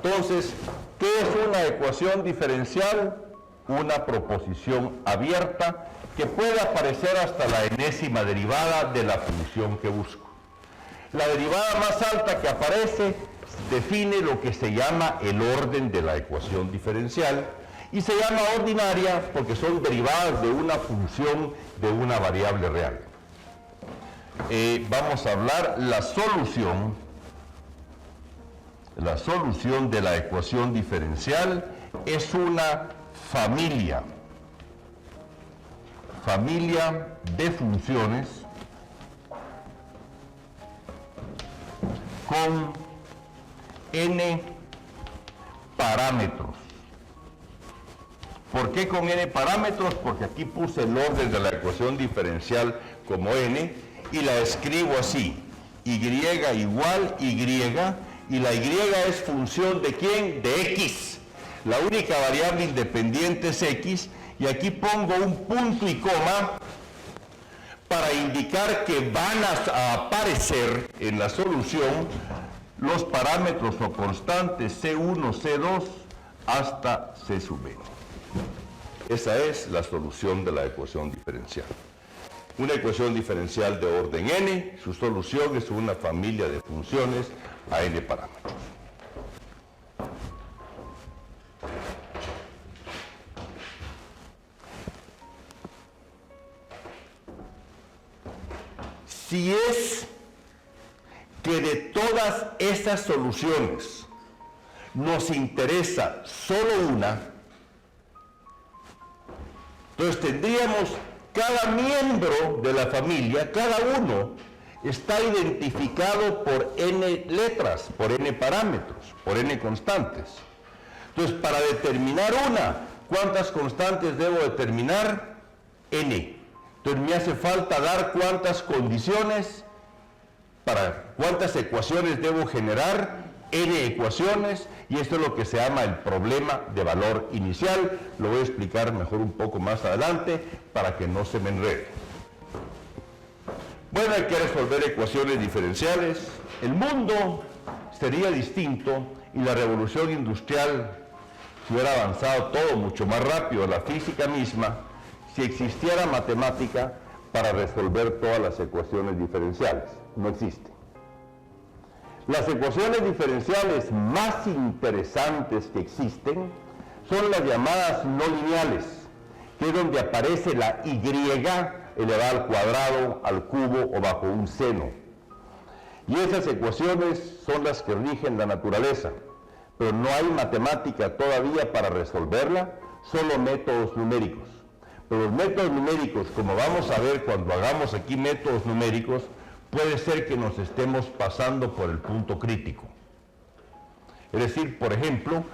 Bueno, entonces, ¿qué es una ecuación diferencial? Una proposición abierta que puede aparecer hasta la enésima derivada de la función que busco. La derivada más alta que aparece define lo que se llama el orden de la ecuación diferencial y se llama ordinaria porque son derivadas de una función de una variable real. Vamos a hablar la solución de la ecuación diferencial es una familia de funciones con n parámetros. ¿Por qué con n parámetros? Porque aquí puse el orden de la ecuación diferencial como n y la escribo así: y igual y, y la y es función de ¿quién? De x. La única variable independiente es x, y aquí pongo un punto y coma para indicar que van a aparecer en la solución los parámetros o constantes C1, C2 hasta C sub n. Esa es la solución de la ecuación diferencial. Una ecuación diferencial de orden n, su solución es una familia de funciones a n parámetros. Si es que de todas esas soluciones nos interesa solo una, entonces tendríamos cada miembro de la familia, cada uno está identificado por n letras, por n parámetros, por n constantes. Entonces, para determinar una, ¿cuántas constantes debo determinar? N. Entonces me hace falta dar cuántas condiciones, para cuántas ecuaciones debo generar, n ecuaciones, y esto es lo que se llama el problema de valor inicial. Lo voy a explicar mejor un poco más adelante para que no se me enrede. Bueno, hay que resolver ecuaciones diferenciales. El mundo sería distinto y la revolución industrial si hubiera avanzado todo mucho más rápido, la física misma, si existiera matemática para resolver todas las ecuaciones diferenciales. No existe. Las ecuaciones diferenciales más interesantes que existen son las llamadas no lineales, que es donde aparece la y elevada al cuadrado, al cubo o bajo un seno. Y esas ecuaciones son las que rigen la naturaleza, pero no hay matemática todavía para resolverla, solo métodos numéricos. Pero los métodos numéricos, como vamos a ver cuando hagamos aquí métodos numéricos, puede ser que nos estemos pasando por el punto crítico. Es decir, por ejemplo,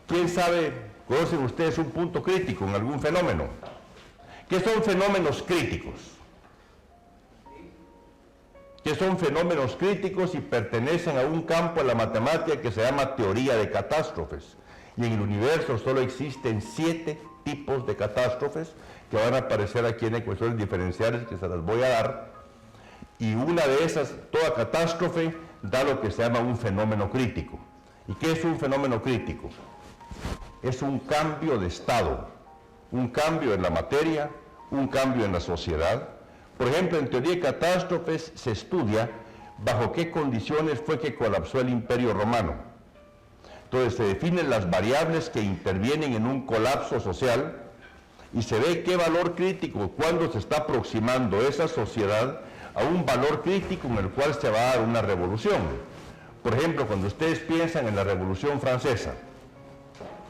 ¿quién sabe, conocen ustedes un punto crítico en algún fenómeno? ¿Qué son fenómenos críticos? ¿Qué son fenómenos críticos y pertenecen a un campo de la matemática que se llama teoría de catástrofes? Y en el universo solo existen 7 tipos de catástrofes que van a aparecer aquí en ecuaciones diferenciales que se las voy a dar. Y una de esas, toda catástrofe, da lo que se llama un fenómeno crítico. ¿Y qué es un fenómeno crítico? Es un cambio de estado, un cambio en la materia, un cambio en la sociedad. Por ejemplo, en teoría de catástrofes se estudia bajo qué condiciones fue que colapsó el Imperio Romano. Entonces se definen las variables que intervienen en un colapso social y se ve qué valor crítico, cuándo se está aproximando esa sociedad a un valor crítico en el cual se va a dar una revolución. Por ejemplo, cuando ustedes piensan en la Revolución Francesa,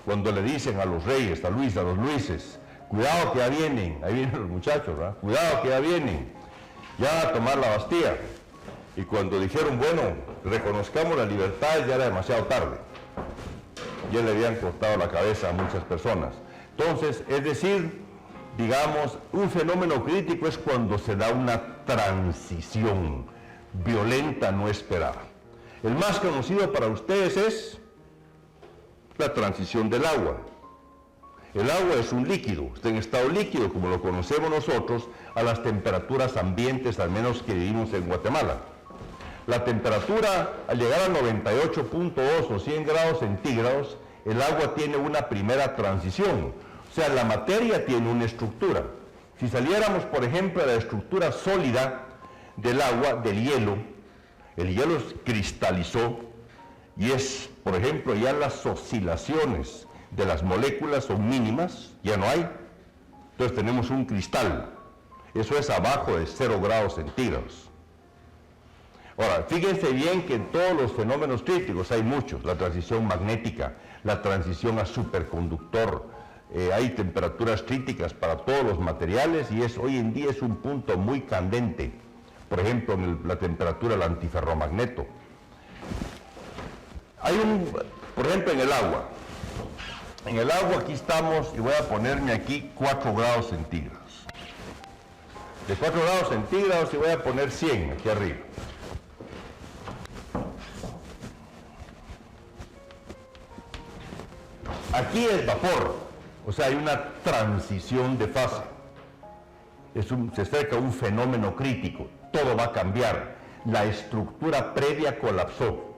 cuando le dicen a los reyes, a Luis, a los Luises, cuidado que ya vienen, ahí vienen los muchachos, ¿verdad? Cuidado que ya vienen, ya a tomar la Bastilla. Y cuando dijeron, bueno, reconozcamos la libertad, ya era demasiado tarde. Ya le habían cortado la cabeza a muchas personas. Entonces, es decir, digamos, un fenómeno crítico es cuando se da una transición violenta no esperada. El más conocido para ustedes es la transición del agua. El agua es un líquido, está en estado líquido, como lo conocemos nosotros, a las temperaturas ambientes, al menos que vivimos en Guatemala. La temperatura, al llegar a 98.2 o 100 grados centígrados, el agua tiene una primera transición. O sea, la materia tiene una estructura. Si saliéramos, por ejemplo, de la estructura sólida del agua, del hielo, el hielo cristalizó y es, por ejemplo, ya las oscilaciones de las moléculas son mínimas, ya no hay. Entonces tenemos un cristal. Eso es abajo de 0 grados centígrados. Ahora, fíjense bien que en todos los fenómenos críticos hay muchos, la transición magnética, la transición a superconductor, hay temperaturas críticas para todos los materiales y hoy en día es un punto muy candente, por ejemplo, la temperatura del antiferromagneto. Por ejemplo, en el agua. En el agua aquí estamos, y voy a ponerme aquí 4 grados centígrados. De 4 grados centígrados y voy a poner 100 aquí arriba. Aquí es vapor, o sea, hay una transición de fase. Se acerca a un fenómeno crítico, todo va a cambiar. La estructura previa colapsó.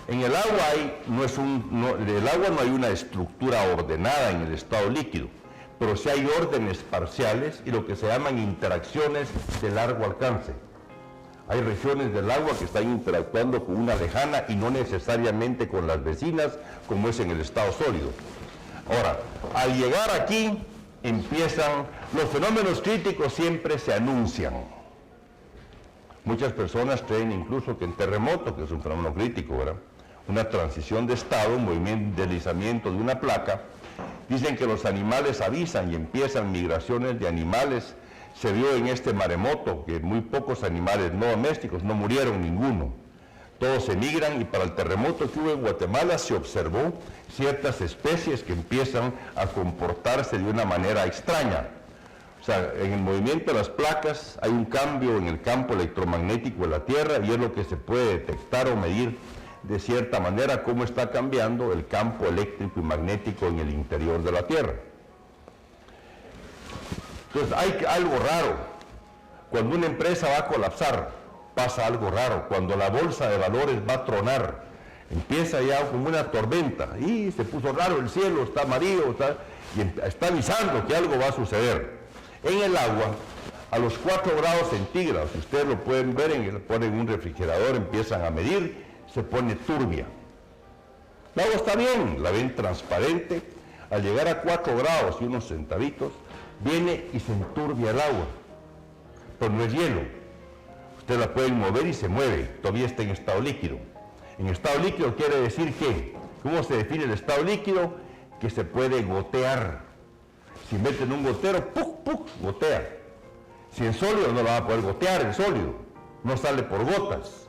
En el agua no hay una estructura ordenada en el estado líquido, pero sí hay órdenes parciales y lo que se llaman interacciones de largo alcance. Hay regiones del agua que están interactuando con una lejana y no necesariamente con las vecinas, como es en el estado sólido. Ahora, al llegar aquí, los fenómenos críticos siempre se anuncian. Muchas personas creen incluso que en terremoto, que es un fenómeno crítico, ¿verdad?, una transición de estado, un movimiento, deslizamiento de una placa, dicen que los animales avisan y empiezan migraciones de animales. Se vio en este maremoto que muy pocos animales no domésticos, no murieron ninguno. Todos emigran y para el terremoto que hubo en Guatemala se observó ciertas especies que empiezan a comportarse de una manera extraña. O sea, en el movimiento de las placas hay un cambio en el campo electromagnético de la Tierra y es lo que se puede detectar o medir de cierta manera cómo está cambiando el campo eléctrico y magnético en el interior de la Tierra. Entonces hay algo raro. Cuando una empresa va a colapsar, pasa algo raro. Cuando la bolsa de valores va a tronar, empieza ya como una tormenta y se puso raro el cielo, está amarillo, está avisando que algo va a suceder. En el agua, a los 4 grados centígrados, si ustedes lo pueden ver, ponen un refrigerador, empiezan a medir, se pone turbia. El agua está bien, la ven transparente. Al llegar a 4 grados y unos centavitos, viene y se enturbia el agua, pero no es hielo. Ustedes la pueden mover y se mueve, todavía está en estado líquido. En estado líquido quiere decir que, ¿cómo se define el estado líquido? Que se puede gotear. Si meten un gotero, ¡puc, puc!, gotea. Si en sólido no la va a poder gotear, el sólido no sale por gotas.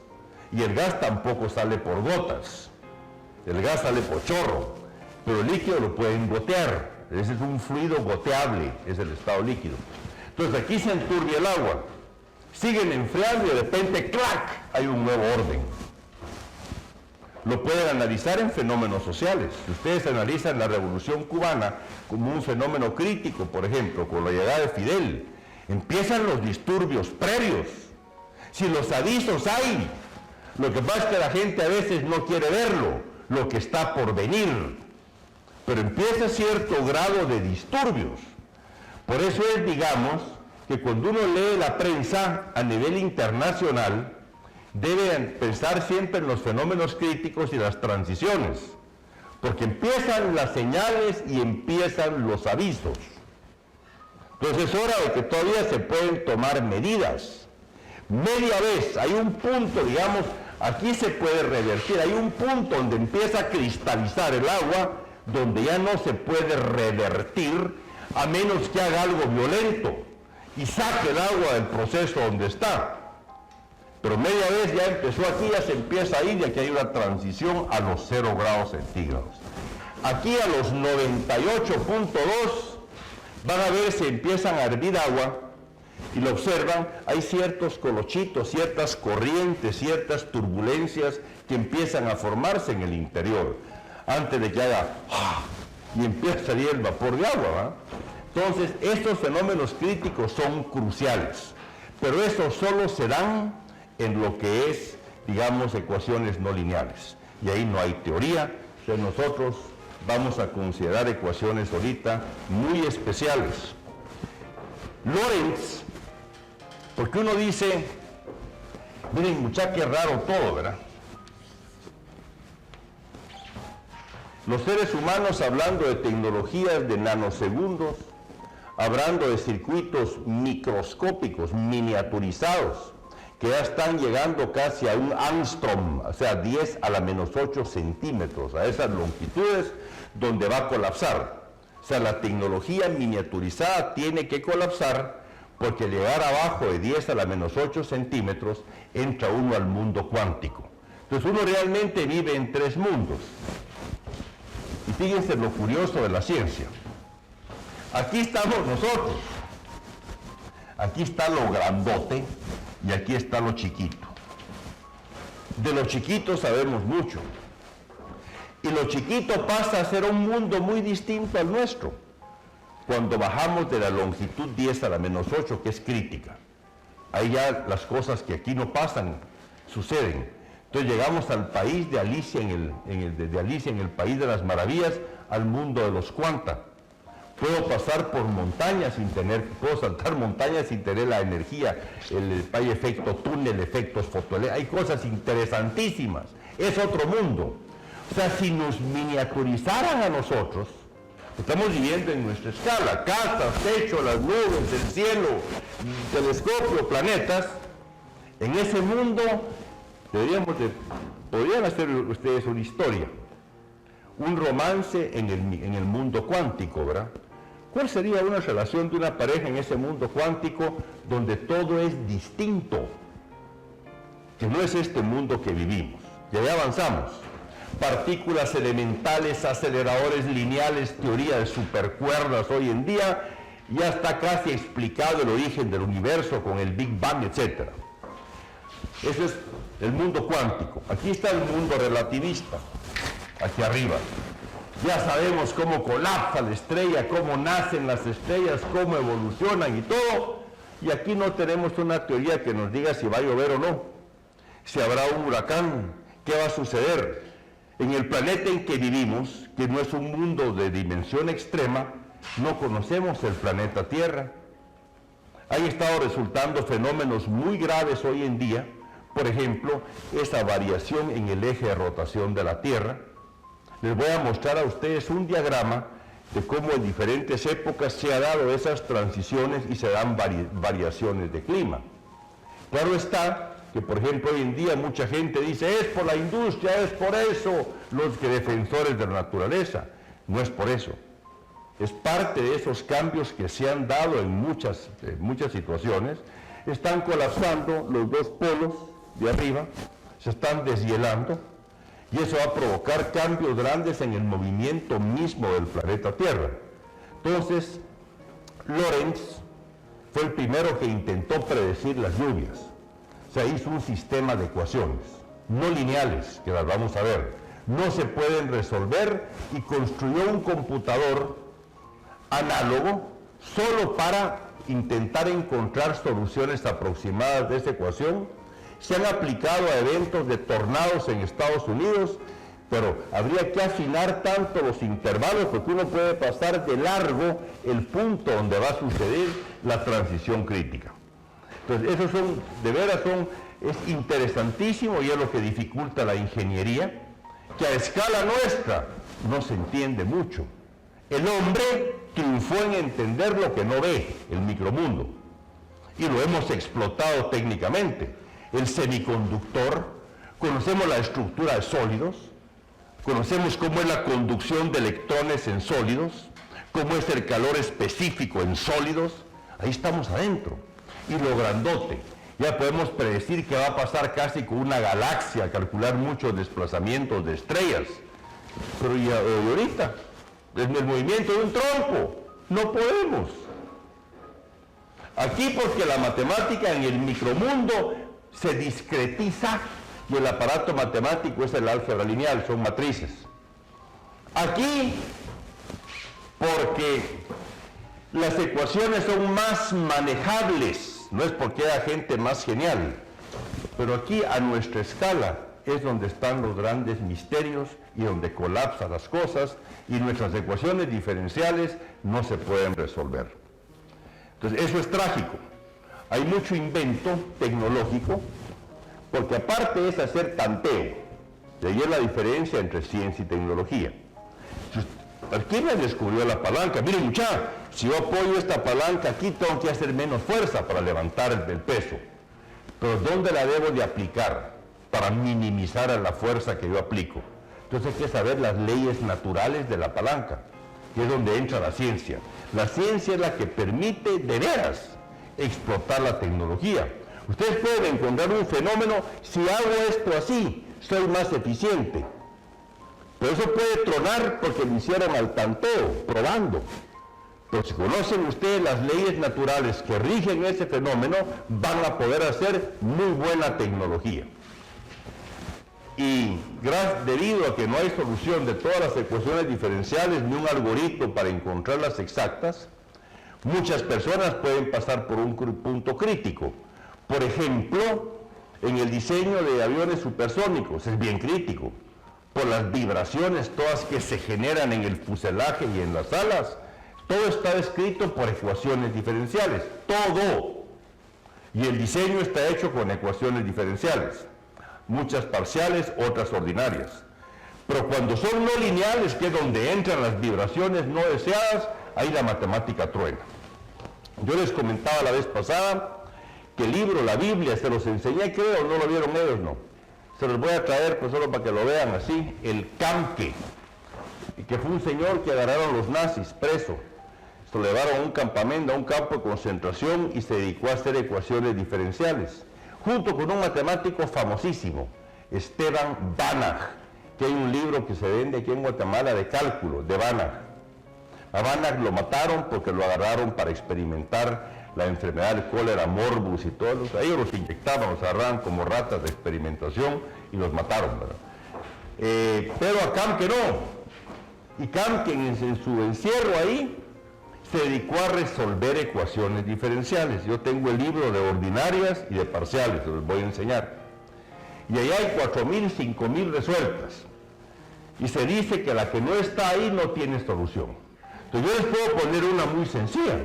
Y el gas tampoco sale por gotas. El gas sale por chorro, pero el líquido lo pueden gotear. Ese es un fluido goteable, es el estado líquido. Entonces aquí se enturbia el agua, siguen enfriando y de repente ¡clac!, hay un nuevo orden. Lo pueden analizar en fenómenos sociales. Si ustedes analizan la Revolución Cubana como un fenómeno crítico, por ejemplo, con la llegada de Fidel, empiezan los disturbios previos. Si los avisos hay, lo que pasa es que la gente a veces no quiere verlo, lo que está por venir. Pero empieza cierto grado de disturbios. Por eso es, digamos, que cuando uno lee la prensa a nivel internacional, debe pensar siempre en los fenómenos críticos y las transiciones, porque empiezan las señales y empiezan los avisos. Entonces es hora de que todavía se pueden tomar medidas. Media vez, hay un punto, digamos, aquí se puede revertir, hay un punto donde empieza a cristalizar el agua, donde ya no se puede revertir a menos que haga algo violento y saque el agua del proceso donde está. Pero media vez ya empezó aquí, ya se empieza a ir y aquí hay una transición a los 0 grados centígrados. Aquí a los 98.2 van a ver si empiezan a hervir agua y lo observan, hay ciertos colochitos, ciertas corrientes, ciertas turbulencias que empiezan a formarse en el interior antes de que haga y empiece a salir el vapor de agua, ¿verdad? Entonces, estos fenómenos críticos son cruciales, pero estos solo se dan en lo que es digamos, ecuaciones no lineales. Y ahí no hay teoría, entonces nosotros vamos a considerar ecuaciones ahorita muy especiales. Lorentz, porque uno dice, miren muchachos, qué raro todo, ¿verdad? Los seres humanos, hablando de tecnologías de nanosegundos, hablando de circuitos microscópicos, miniaturizados, que ya están llegando casi a un angstrom, o sea, 10 a la menos 8 centímetros, a esas longitudes donde va a colapsar. O sea, la tecnología miniaturizada tiene que colapsar porque llegar abajo de 10 a la menos 8 centímetros entra uno al mundo cuántico. Entonces uno realmente vive en tres mundos. Y fíjense lo curioso de la ciencia. Aquí estamos nosotros. Aquí está lo grandote y aquí está lo chiquito. De lo chiquito sabemos mucho. Y lo chiquito pasa a ser un mundo muy distinto al nuestro cuando bajamos de la longitud 10 a la menos 8, que es crítica. Ahí ya las cosas que aquí no pasan suceden. Entonces llegamos al país de Alicia de Alicia en el País de las Maravillas, al mundo de los cuanta. Puedo pasar por montañas puedo saltar montañas sin tener la energía, hay efecto túnel, efectos fotoeléctricos, hay cosas interesantísimas. Es otro mundo. O sea, si nos miniaturizaran a nosotros, estamos viviendo en nuestra escala, casas, techo, las nubes, el cielo, telescopio, planetas. En ese mundo podrían hacer ustedes una historia, un romance en el mundo cuántico, ¿verdad? ¿Cuál sería una relación de una pareja en ese mundo cuántico donde todo es distinto? Que no es este mundo que vivimos. Y ahí avanzamos. Partículas elementales, aceleradores lineales, teoría de supercuerdas hoy en día, ya está casi explicado el origen del universo con el Big Bang, etc. Ese es el mundo cuántico. Aquí está el mundo relativista, aquí arriba. Ya sabemos cómo colapsa la estrella, cómo nacen las estrellas, cómo evolucionan y todo. Y aquí no tenemos una teoría que nos diga si va a llover o no, si habrá un huracán, qué va a suceder. En el planeta en que vivimos, que no es un mundo de dimensión extrema, no conocemos el planeta Tierra. Han estado resultando fenómenos muy graves hoy en día, por ejemplo, esa variación en el eje de rotación de la Tierra. Les voy a mostrar a ustedes un diagrama de cómo en diferentes épocas se han dado esas transiciones y se dan variaciones de clima. Claro está que, por ejemplo, hoy en día mucha gente dice, es por la industria, es por eso, los que defensores de la naturaleza. No es por eso. Es parte de esos cambios que se han dado en muchas situaciones. Están colapsando los dos polos de arriba, se están deshielando, y eso va a provocar cambios grandes en el movimiento mismo del planeta Tierra. Entonces, Lorentz fue el primero que intentó predecir las lluvias. O sea, hizo un sistema de ecuaciones no lineales, que las vamos a ver, no se pueden resolver, y construyó un computador análogo solo para intentar encontrar soluciones aproximadas de esa ecuación. Se han aplicado a eventos de tornados en Estados Unidos, pero habría que afinar tanto los intervalos porque uno puede pasar de largo el punto donde va a suceder la transición crítica. Entonces, esos son, de veras es interesantísimo, y es lo que dificulta la ingeniería, que a escala nuestra no se entiende mucho. El hombre triunfó en entender lo que no ve, el micromundo, y lo hemos explotado técnicamente. El semiconductor, conocemos la estructura de sólidos, conocemos cómo es la conducción de electrones en sólidos, cómo es el calor específico en sólidos. Ahí estamos adentro. Y lo grandote, ya podemos predecir qué va a pasar casi con una galaxia, calcular muchos desplazamientos de estrellas. Pero y ahorita, en el movimiento de un tronco, no podemos. Aquí, porque la matemática en el micromundo se discretiza, y el aparato matemático es el álgebra lineal, son matrices. Aquí, porque las ecuaciones son más manejables, no es porque haya gente más genial. Pero aquí, a nuestra escala, es donde están los grandes misterios y donde colapsan las cosas y nuestras ecuaciones diferenciales no se pueden resolver. Entonces, eso es trágico. Hay mucho invento tecnológico, porque aparte es hacer tanteo. De ahí es la diferencia entre ciencia y tecnología. ¿Quién me descubrió la palanca? Miren, muchachos, si yo apoyo esta palanca aquí, tengo que hacer menos fuerza para levantar el peso. Pero ¿dónde la debo de aplicar para minimizar la fuerza que yo aplico? Entonces hay que saber las leyes naturales de la palanca, que es donde entra la ciencia. La ciencia es la que permite de veras explotar la tecnología. Ustedes pueden encontrar un fenómeno: si hago esto así, soy más eficiente. Pero eso puede tronar porque lo hicieron al tanteo, probando. Pero si conocen ustedes las leyes naturales que rigen ese fenómeno, van a poder hacer muy buena tecnología. Y debido a que no hay solución de todas las ecuaciones diferenciales ni un algoritmo para encontrarlas exactas, muchas personas pueden pasar por un punto crítico. Por ejemplo, en el diseño de aviones supersónicos es bien crítico, por las vibraciones todas que se generan en el fuselaje y en las alas. Todo está descrito por ecuaciones diferenciales, todo. Y el diseño está hecho con ecuaciones diferenciales, muchas parciales, otras ordinarias. Pero cuando son no lineales, que es donde entran las vibraciones no deseadas, ahí la matemática truena. Yo les comentaba la vez pasada que el libro, la Biblia, se los enseñé, creo, no lo vieron ellos, no. Se los voy a traer pues solo para que lo vean así, el Camke, que fue un señor que agarraron los nazis preso. Se lo llevaron a un campamento, a un campo de concentración, y se dedicó a hacer ecuaciones diferenciales, junto con un matemático famosísimo, Esteban Banach, que hay un libro que se vende aquí en Guatemala de cálculo, de Banach. A Banach lo mataron porque lo agarraron para experimentar la enfermedad del cólera morbus y todo eso. Ellos los inyectaban, los agarraban como ratas de experimentación y los mataron, ¿verdad? Pero a Camke no. Y Camke en su encierro ahí se dedicó a resolver ecuaciones diferenciales. Yo tengo el libro de ordinarias y de parciales, se los voy a enseñar. Y ahí hay 4.000, 5.000 resueltas. Y se dice que la que no está ahí no tiene solución. Entonces yo les puedo poner una muy sencilla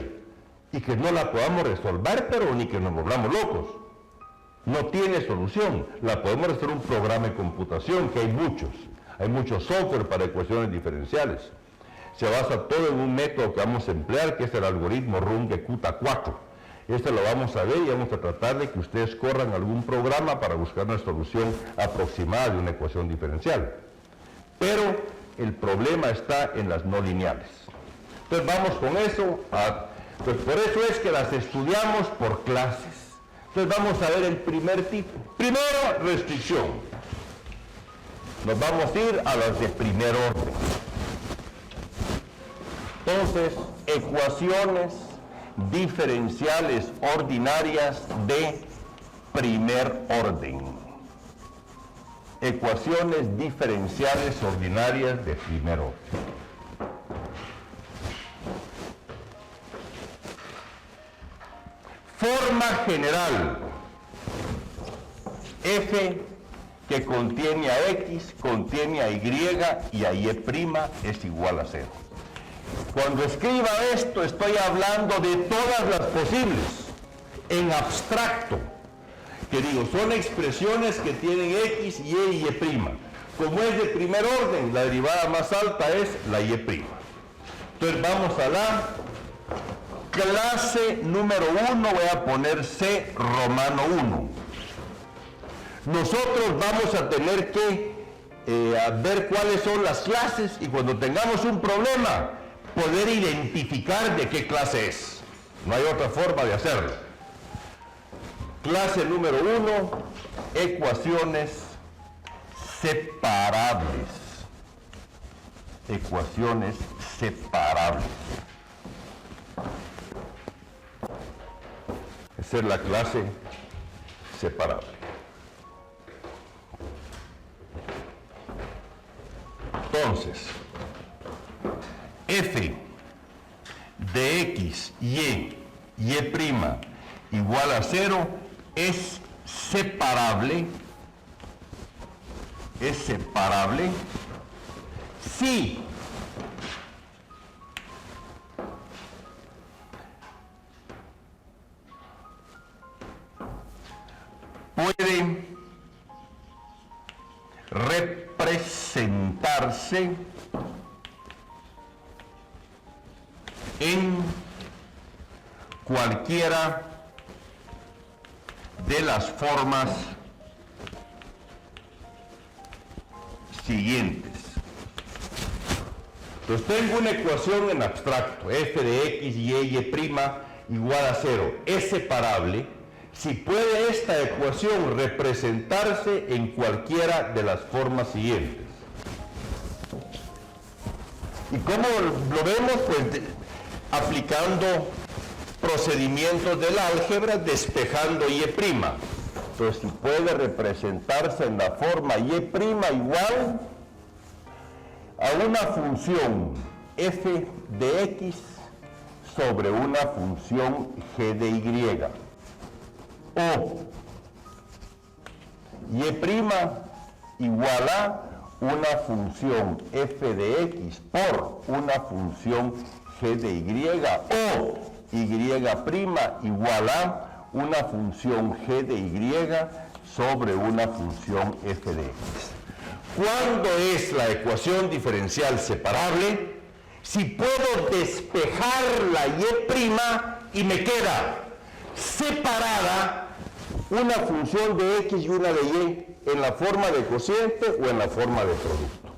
y que no la podamos resolver, pero ni que nos volvamos locos. No tiene solución. La podemos hacer un programa de computación, que hay muchos. Hay mucho software para ecuaciones diferenciales. Se basa todo en un método que vamos a emplear, que es el algoritmo Runge-Kutta-4. Este lo vamos a ver y vamos a tratar de que ustedes corran algún programa para buscar una solución aproximada de una ecuación diferencial. Pero el problema está en las no lineales. Entonces vamos con eso. Pues por eso es que las estudiamos por clases. Entonces vamos a ver el primer tipo. Primero, restricción. Nos vamos a ir a las de primer orden. Entonces, ecuaciones diferenciales ordinarias de primer orden. Ecuaciones diferenciales ordinarias de primer orden. Forma general. F que contiene a X, contiene a Y y a Y' es igual a 0. Cuando escriba esto estoy hablando de todas las posibles, en abstracto, que digo, son expresiones que tienen X, Y y Y'. Como es de primer orden, la derivada más alta es la Y'. Entonces vamos a la clase número 1, voy a poner C romano 1. Nosotros vamos a tener que ver cuáles son las clases y cuando tengamos un problema, poder identificar de qué clase es. No hay otra forma de hacerlo. Clase número 1, ecuaciones separables. Ecuaciones separables. Esa es la clase separable. Entonces, f de x, y, y' igual a 0 es separable, es separable si puede representarse en cualquiera de las formas siguientes. Entonces tengo una ecuación en abstracto, f de x y y' igual a 0, es separable si puede esta ecuación representarse en cualquiera de las formas siguientes. ¿Y cómo lo vemos? Pues aplicando procedimientos del álgebra, despejando y'. Entonces, si puede representarse en la forma y' igual a una función f de x sobre una función g de y, o y' igual a una función f de x por una función g de y, o y' igual a una función g de y sobre una función f de x. ¿Cuándo es la ecuación diferencial separable? Si puedo despejar la y' y me queda separada una función de x y una de y en la forma de cociente o en la forma de producto.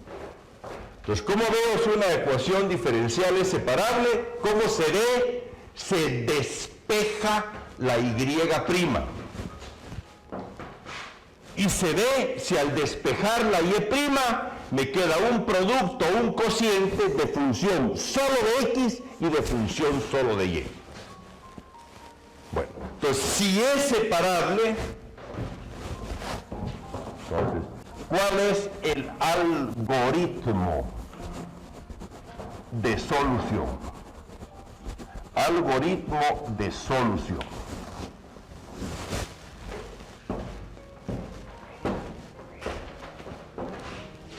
Entonces, ¿cómo veo si una ecuación diferencial es separable? ¿Cómo se ve? Se despeja la y'. Y se ve si al despejar la y' me queda un producto, un cociente de función solo de x y de función solo de y. Bueno, entonces si es separable, entonces, ¿cuál es el algoritmo de solución? Algoritmo de solución.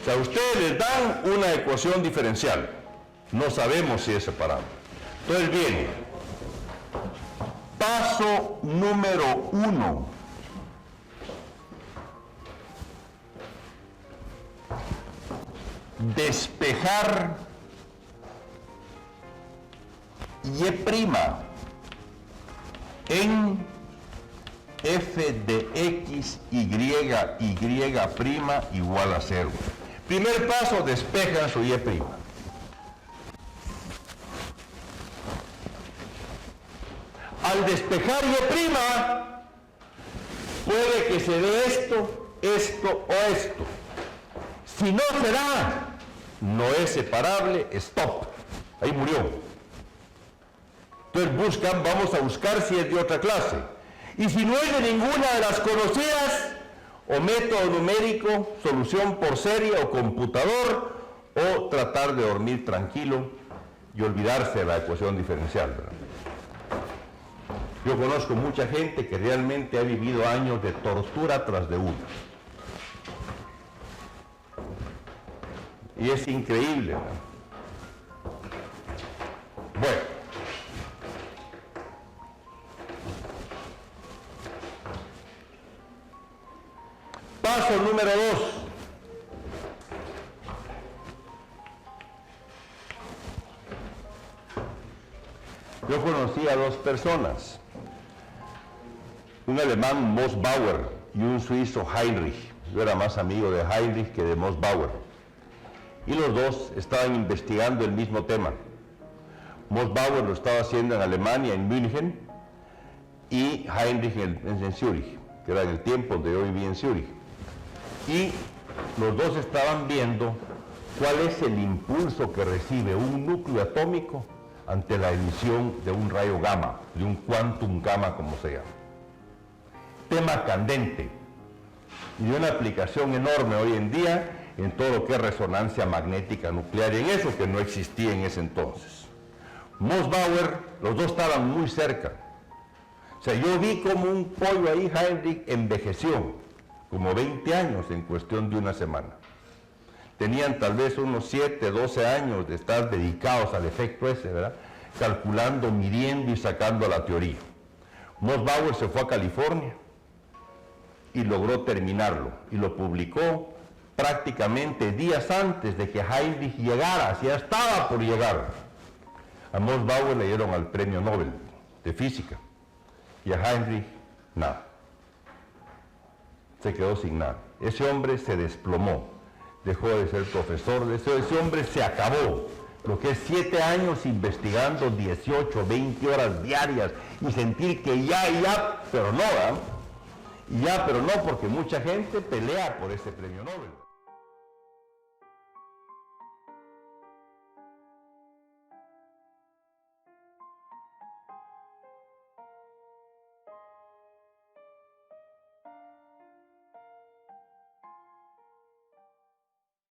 O sea, ustedes les dan una ecuación diferencial. No sabemos si es separable. Entonces viene, paso número 1. Despejar y' en f de x y igual a 0. Primer paso, despejan su y'. Al despejar y', puede que se dé esto, esto o esto. Si no se da, no es separable, stop. Ahí murió. Entonces vamos a buscar si es de otra clase. Y si no es de ninguna de las conocidas, o método numérico, solución por serie o computador, o tratar de dormir tranquilo y olvidarse de la ecuación diferencial, ¿verdad? Yo conozco mucha gente que realmente ha vivido años de tortura tras de una. Y es increíble, ¿verdad? Bueno. Paso número 2. Yo conocí a dos personas, un alemán, Mossbauer, y un suizo, Heinrich. Yo era más amigo de Heinrich que de Mossbauer. Y los dos estaban investigando el mismo tema. Mossbauer lo estaba haciendo en Alemania, en München, y Heinrich en Zúrich, que era en el tiempo donde yo vivía en Zúrich. Y los dos estaban viendo cuál es el impulso que recibe un núcleo atómico ante la emisión de un rayo gamma, de un quantum gamma, como se llama. Tema candente y de una aplicación enorme hoy en día en todo lo que es resonancia magnética nuclear, y en eso que no existía en ese entonces. Mossbauer, los dos estaban muy cerca. sea, yo vi como un pollo ahí, Heinrich envejeció, como 20 años en cuestión de una semana. Tenían tal vez unos 7, 12 años de estar dedicados al efecto ese, ¿verdad? Calculando, midiendo y sacando la teoría. Mossbauer se fue a California y logró terminarlo, y lo publicó prácticamente días antes de que Heinrich llegara, ya estaba por llegar. A Mossbauer le dieron el premio Nobel de física, y a Heinrich nada. Se quedó sin nada. Ese hombre se desplomó, dejó de ser profesor, ese hombre se acabó. Lo que es 7 años investigando 18, 20 horas diarias y sentir que ya, pero no, ¿verdad? Y ya, pero no, porque mucha gente pelea por ese premio Nobel.